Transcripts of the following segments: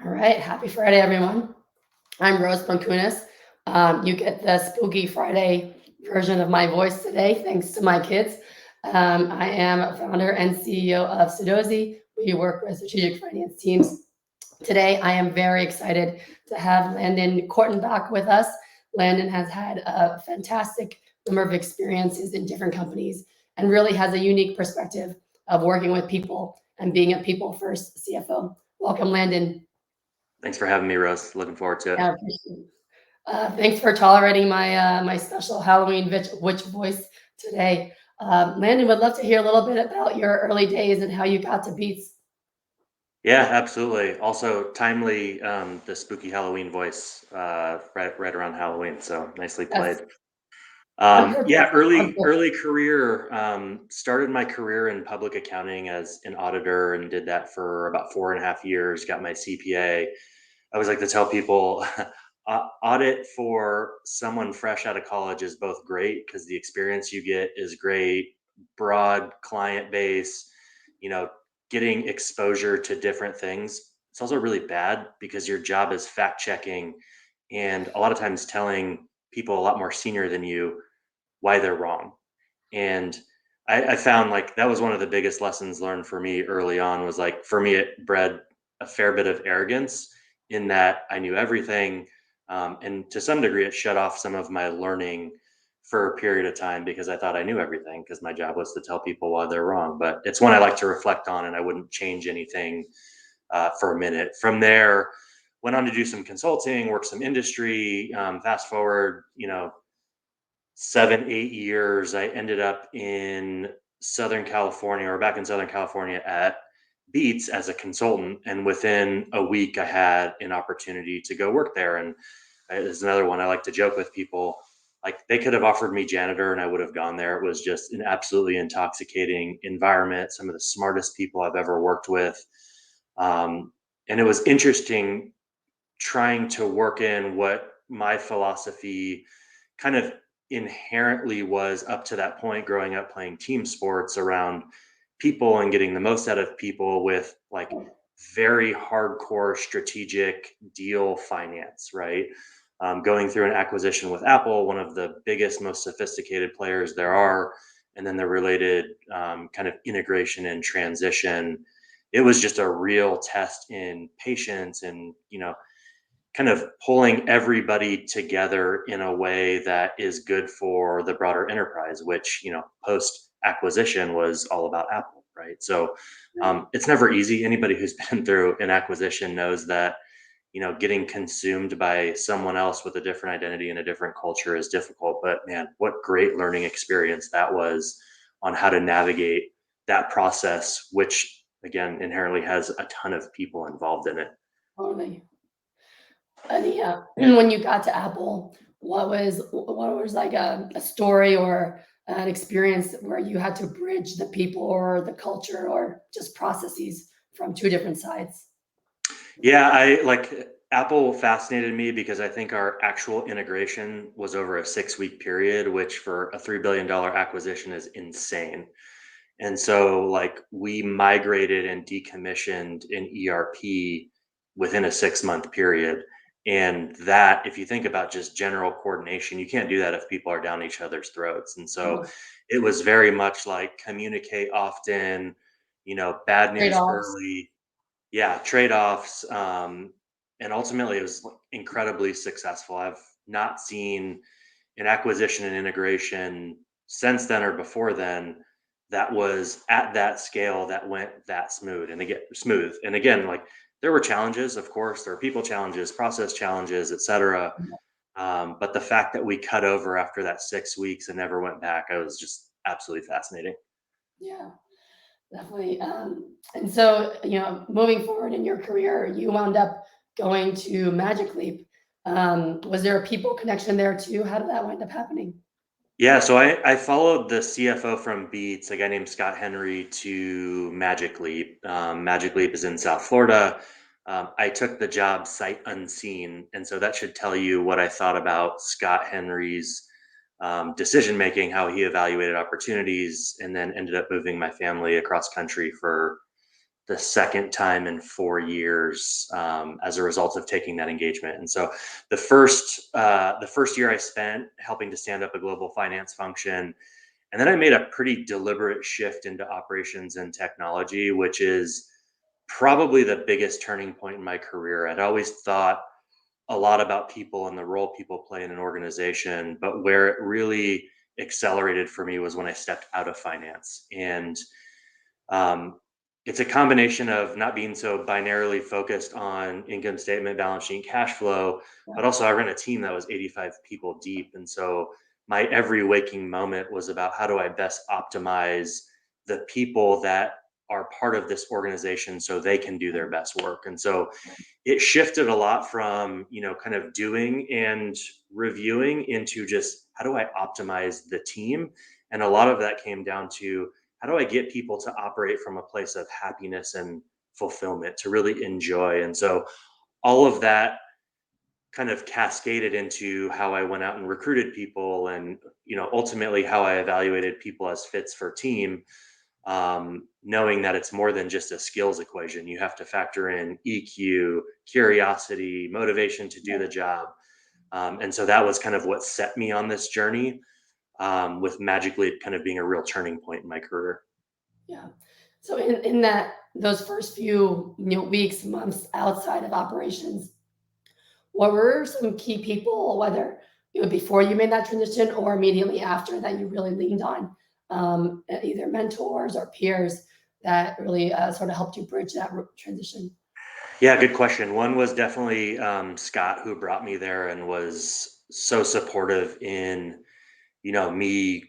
All right, happy Friday, everyone. I'm Rose Poncunis. You get the spooky Friday version of my voice today, thanks to my kids. I am founder and CEO of Sudozi. We work with strategic finance teams. Today, I am very excited to have Landon Cortenbach with us. Landon has had a fantastic number of experiences in different companies and really has a unique perspective of working with people and being a people first CFO. Welcome, Landon. Thanks for having me, Rose. Looking forward to it. Yeah, I appreciate it. Thanks for tolerating my special Halloween witch voice today. Landon, would love to hear a little bit about your early days and how you got to Beats. Yeah, absolutely. Also, timely, the spooky Halloween voice, right around Halloween. So nicely played. That's on Yeah, purpose. On purpose. early career. Started my career in public accounting as an auditor and did that for about 4.5 years. Got my CPA. I always like to tell people, audit for someone fresh out of college is both great because the experience you get is great, broad client base, you know, getting exposure to different things. It's also really bad because your job is fact checking and a lot of times telling people a lot more senior than you why they're wrong. And I found like that was one of the biggest lessons learned for me early on was like for me it bred a fair bit of arrogance in that I knew everything. And to some degree it shut off some of my learning for a period of time because I thought I knew everything because my job was to tell people why they're wrong. But it's one I like to reflect on and I wouldn't change anything for a minute. From there, went on to do some consulting, work some industry. Fast forward, 7, 8 years, I ended up in Southern California or back in Southern California at Beats as a consultant. And within a week, I had an opportunity to go work there. And there's another one I like to joke with people. Like they could have offered me janitor and I would have gone there. It was just an absolutely intoxicating environment, some of the smartest people I've ever worked with. And it was interesting trying to work in what my philosophy kind of inherently was up to that point growing up playing team sports around people and getting the most out of people with like very hardcore strategic deal finance, right? Going through an acquisition with Apple, one of the biggest, most sophisticated players there are, and then the related kind of integration and transition. It was just a real test in patience and, kind of pulling everybody together in a way that is good for the broader enterprise, which, post acquisition was all about Apple, right? So it's never easy. Anybody who's been through an acquisition knows that, getting consumed by someone else with a different identity and a different culture is difficult. But man, what great learning experience that was on how to navigate that process, which again inherently has a ton of people involved in it. Totally. And yeah, when you got to Apple, what was like a story or an experience where you had to bridge the people or the culture or just processes from two different sides? Yeah, I like Apple fascinated me because I think our actual integration was over a 6 week period, which for a $3 billion acquisition is insane. And so, like, we migrated and decommissioned an ERP within a 6 month period. And that, if you think about just general coordination, you can't do that if people are down each other's throats. And so it was very much like communicate often, bad news Trade-offs. early, yeah, trade-offs, and ultimately it was incredibly successful. I've not seen an acquisition and integration since then or before then that was at that scale that went that smooth. And again, like there were challenges, of course, there were people challenges, process challenges, etc. But the fact that we cut over after that 6 weeks and never went back, I was just absolutely fascinating. Yeah. Definitely. And so, moving forward in your career, you wound up going to Magic Leap. Was there a people connection there too? How did that wind up happening? Yeah, so I followed the CFO from Beats, a guy named Scott Henry, to Magic Leap. Magic Leap is in South Florida. I took the job sight unseen, and so that should tell you what I thought about Scott Henry's decision making, how he evaluated opportunities, and then ended up moving my family across country for the second time in 4 years as a result of taking that engagement. And so the first year I spent helping to stand up a global finance function, and then I made a pretty deliberate shift into operations and technology, which is probably the biggest turning point in my career. I'd always thought a lot about people and the role people play in an organization, but where it really accelerated for me was when I stepped out of finance. And um, it's a combination of not being so binarily focused on income statement, balance sheet, cash flow, but also I ran a team that was 85 people deep. And so my every waking moment was about how do I best optimize the people that are part of this organization so they can do their best work. And so it shifted a lot from, kind of doing and reviewing into just how do I optimize the team? And a lot of that came down to how do I get people to operate from a place of happiness and fulfillment to really enjoy? And so all of that kind of cascaded into how I went out and recruited people and, ultimately how I evaluated people as fits for team, knowing that it's more than just a skills equation. You have to factor in EQ, curiosity, motivation to do the job. And so that was kind of what set me on this journey, with magically kind of being a real turning point in my career. Yeah. So in that those first few weeks, months outside of operations, what were some key people, whether before you made that transition or immediately after, that you really leaned on, either mentors or peers that really sort of helped you bridge that transition? Yeah, good question. One was definitely Scott, who brought me there and was so supportive in, me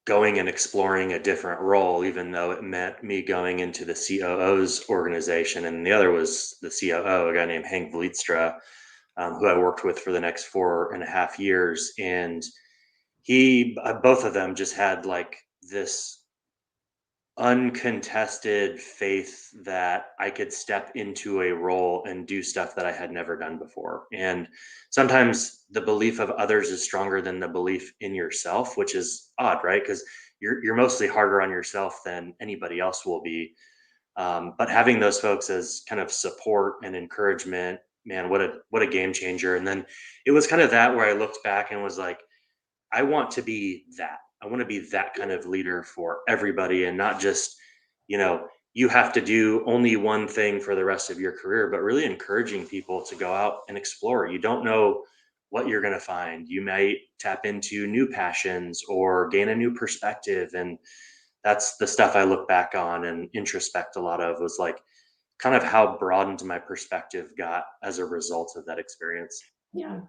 going and exploring a different role, even though it meant me going into the COO's organization. And the other was the COO, a guy named Hank Vlietstra, who I worked with for the next 4.5 years. And both of them just had like this uncontested faith that I could step into a role and do stuff that I had never done before. And sometimes the belief of others is stronger than the belief in yourself, which is odd, right? Because you're mostly harder on yourself than anybody else will be. But having those folks as kind of support and encouragement, man, what a game changer. And then it was kind of that where I looked back and was like, I want to be that. I want to be that kind of leader for everybody and not just, you have to do only one thing for the rest of your career, but really encouraging people to go out and explore. You don't know what you're going to find. You might tap into new passions or gain a new perspective. And that's the stuff I look back on and introspect a lot of, was like kind of how broadened my perspective got as a result of that experience. Yeah.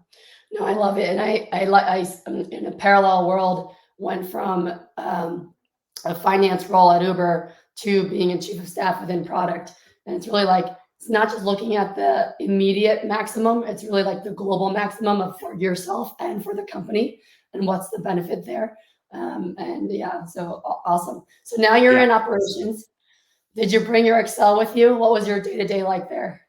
No, I love it. And in a parallel world, went from a finance role at Uber to being a chief of staff within product. And it's really like, it's not just looking at the immediate maximum, it's really like the global maximum of for yourself and for the company and what's the benefit there. And yeah, so awesome. So now you're Yeah. in operations. Did you bring your Excel with you? What was your day to day like there?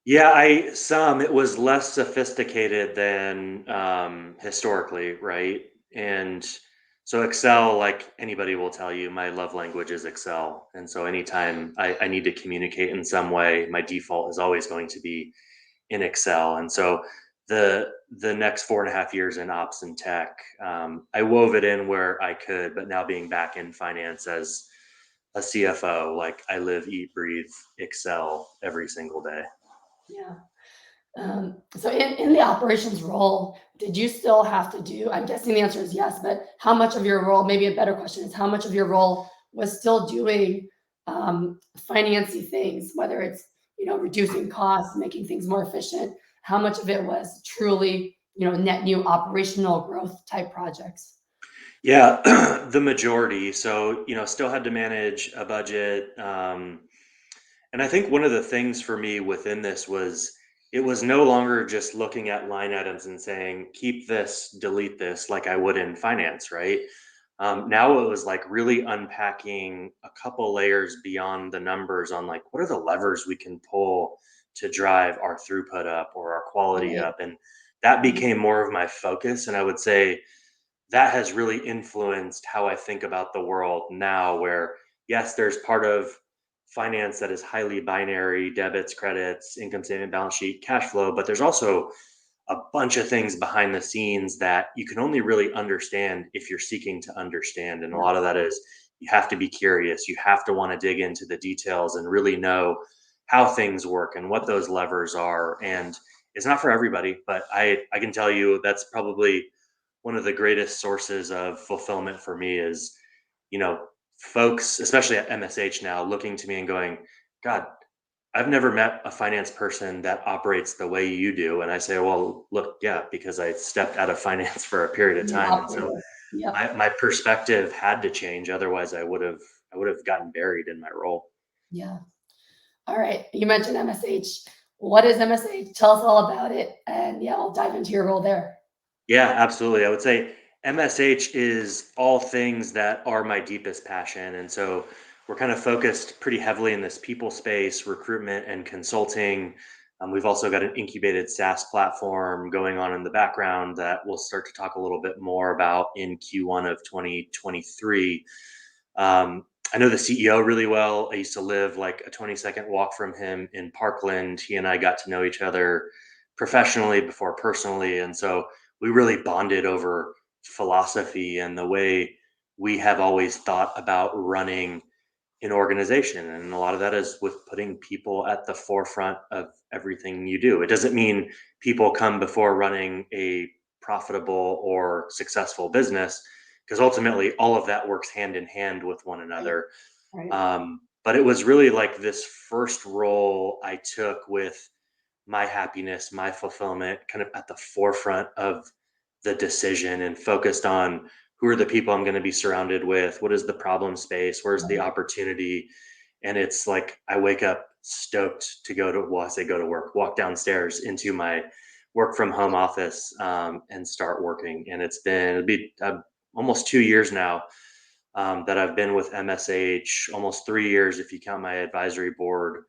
Yeah, it was less sophisticated than historically, right? And so Excel, like anybody will tell you, my love language is Excel. And so anytime I need to communicate in some way, my default is always going to be in Excel. And so the next 4.5 years in ops and tech, I wove it in where I could, but now being back in finance as a CFO, like I live, eat, breathe Excel every single day. Yeah. So in the operations role, did you still have to do, I'm guessing the answer is yes, but how much of your role, maybe a better question is how much of your role was still doing financy things, whether it's, reducing costs, making things more efficient, how much of it was truly, net new operational growth type projects? Yeah, the majority. So, still had to manage a budget. And I think one of the things for me within this was it was no longer just looking at line items and saying, keep this, delete this, like I would in finance, right? Now it was like really unpacking a couple layers beyond the numbers on like, what are the levers we can pull to drive our throughput up or our quality Right. up? And that Mhm. became more of my focus. And I would say, that has really influenced how I think about the world now, where yes, there's part of finance that is highly binary, debits, credits, income statement, balance sheet, cash flow, but there's also a bunch of things behind the scenes that you can only really understand if you're seeking to understand. And a lot of that is you have to be curious. You have to want to dig into the details and really know how things work and what those levers are. And it's not for everybody, but I can tell you that's probably one of the greatest sources of fulfillment for me is, you know, folks, especially at MSH now, looking to me and going, God, I've never met a finance person that operates the way you do. And I say, well, look, yeah, because I stepped out of finance for a period of You time. And so operated. Yep. my perspective had to change. Otherwise I would have gotten buried in my role. Yeah. All right. You mentioned MSH. What is MSH? Tell us all about it. And yeah, I'll dive into your role there. Yeah, absolutely. I would say MSH is all things that are my deepest passion. And so we're kind of focused pretty heavily in this people space, recruitment and consulting. We've also got an incubated SaaS platform going on in the background that we'll start to talk a little bit more about in Q1 of 2023. I know the CEO really well. I used to live like a 20-second walk from him in Parkland. He and I got to know each other professionally before personally. And so we really bonded over philosophy and the way we have always thought about running an organization. And a lot of that is with putting people at the forefront of everything you do. It doesn't mean people come before running a profitable or successful business, because ultimately all of that works hand in hand with one Right. another. Right. But it was really like this first role I took with my happiness, my fulfillment, kind of at the forefront of the decision and focused on who are the people I'm going to be surrounded with, what is the problem space, where's the Right. opportunity. And it's like I wake up stoked to go to, well, I say go to work, walk downstairs into my work from home office, and start working. And it'll be almost 2 years now, that I've been with MSH, almost 3 years if you count my advisory board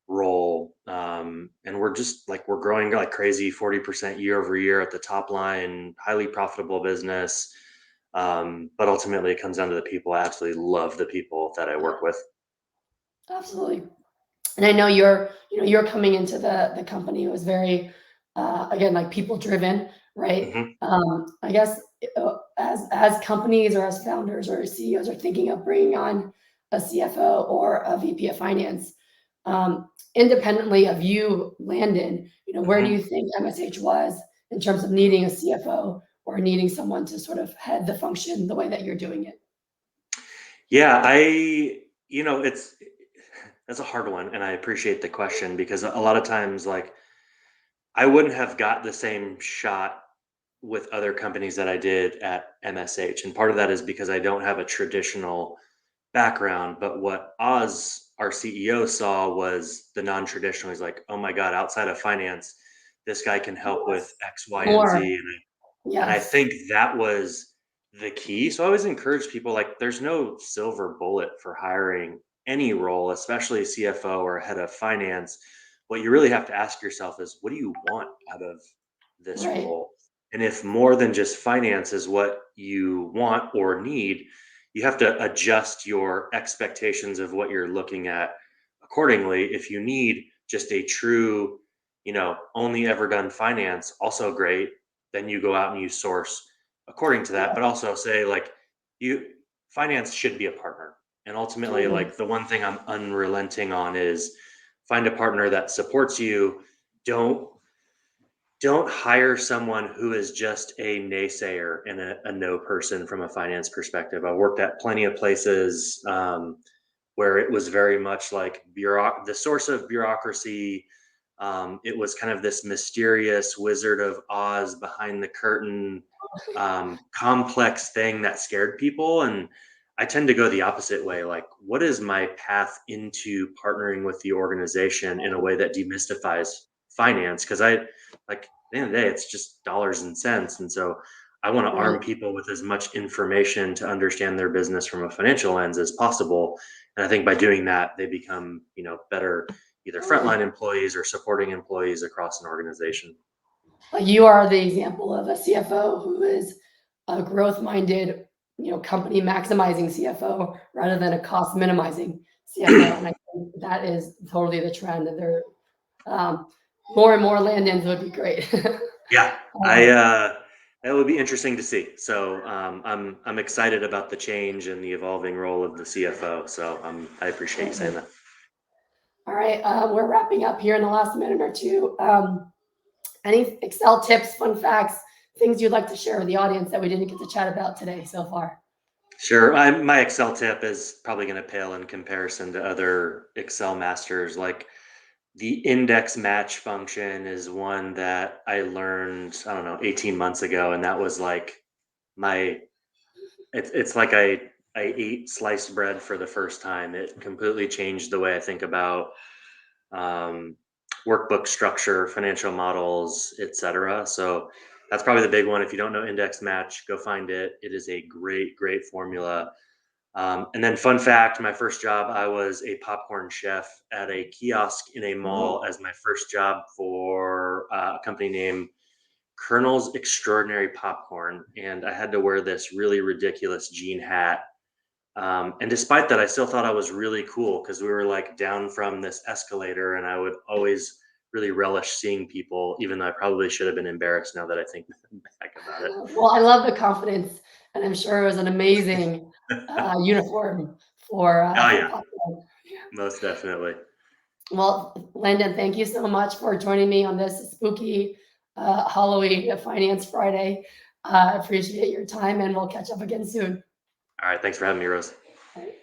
role. And we're growing like crazy, 40% year over year at the top line, highly profitable business. But ultimately it comes down to the people. I absolutely love the people that I work with. Absolutely. And I know you're coming into the company. It was very, again, like people driven, right? Hmm. I guess as companies or as founders or CEOs are thinking of bringing on a CFO or a VP of finance, independently of you, Landon, where do Hmm. you think MSH was in terms of needing a CFO or needing someone to sort of head the function the way that you're doing it? Yeah, it's that's a hard one, and I appreciate the question because a lot of times, like, I wouldn't have got the same shot with other companies that I did at MSH. And part of that is because I don't have a traditional background. But what Oz, our CEO, saw was the non traditional. He's like, oh my God, outside of finance, this guy can help with Yes. X, Y, and More. Z. And I Yes. think that was the key. So I always encourage people, like, there's no silver bullet for hiring any role, especially CFO or head of finance. What you really have to ask yourself is, what do you want out of this Right. role? And if more than just finance is what you want or need, you have to adjust your expectations of what you're looking at accordingly. If you need just a true, only ever done finance, also great, then you go out and you source according to that. Yeah. But also say, like, you finance should be a partner. And ultimately, Totally. like, the one thing I'm unrelenting on is find a partner that supports you. Don't don't hire someone who is just a naysayer and a no person from a finance perspective. I worked at plenty of places, where it was very much like the source of bureaucracy. It was kind of this mysterious Wizard of Oz behind the curtain, complex thing that scared people. And I tend to go the opposite way. Like, what is my path into partnering with the organization in a way that demystifies finance? Because at the end of the day, it's just dollars and cents. And so I want to arm Right. people with as much information to understand their business from a financial lens as possible. And I think by doing that, they become, better either Totally. frontline employees or supporting employees across an organization. Like you are the example of a CFO who is a growth minded, company maximizing CFO rather than a cost minimizing CFO. And I That is totally the trend. And there, more and more Landons would be great. Yeah, Um, that would be interesting to see. So I'm excited about the change and the evolving role of the CFO. So I appreciate you saying that. all right, we're wrapping up here in the last minute or two. Any Excel tips, fun facts, things you'd like to share with the audience that we didn't get to chat about today so far? Sure. My Excel tip is probably going to pale in comparison to other Excel masters. Like the index match function is one that I learned, I don't know, 18 months ago. And that was like my, it's like I ate sliced bread for the first time. It completely changed the way I think about um, workbook structure, financial models, etc. So that's probably the big one. If you don't know index match, go find it. It is a great formula. And then, fun fact: my first job, I was a popcorn chef at a kiosk in a mall as my first job for a company named Colonel's Extraordinary Popcorn, and I had to wear this really ridiculous jean hat. And despite that, I still thought I was really cool because we were like down from this escalator, and I would always really relish seeing people, even though I probably should have been embarrassed now that I think back about it. Well, I love the confidence, and I'm sure it was an amazing uniform Oh for yeah, popcorn. most definitely. Well, Landon, thank you so much for joining me on this spooky Halloween Finance Friday. I appreciate your time, and we'll catch up again soon. All right, thanks for having me, Rose. All right.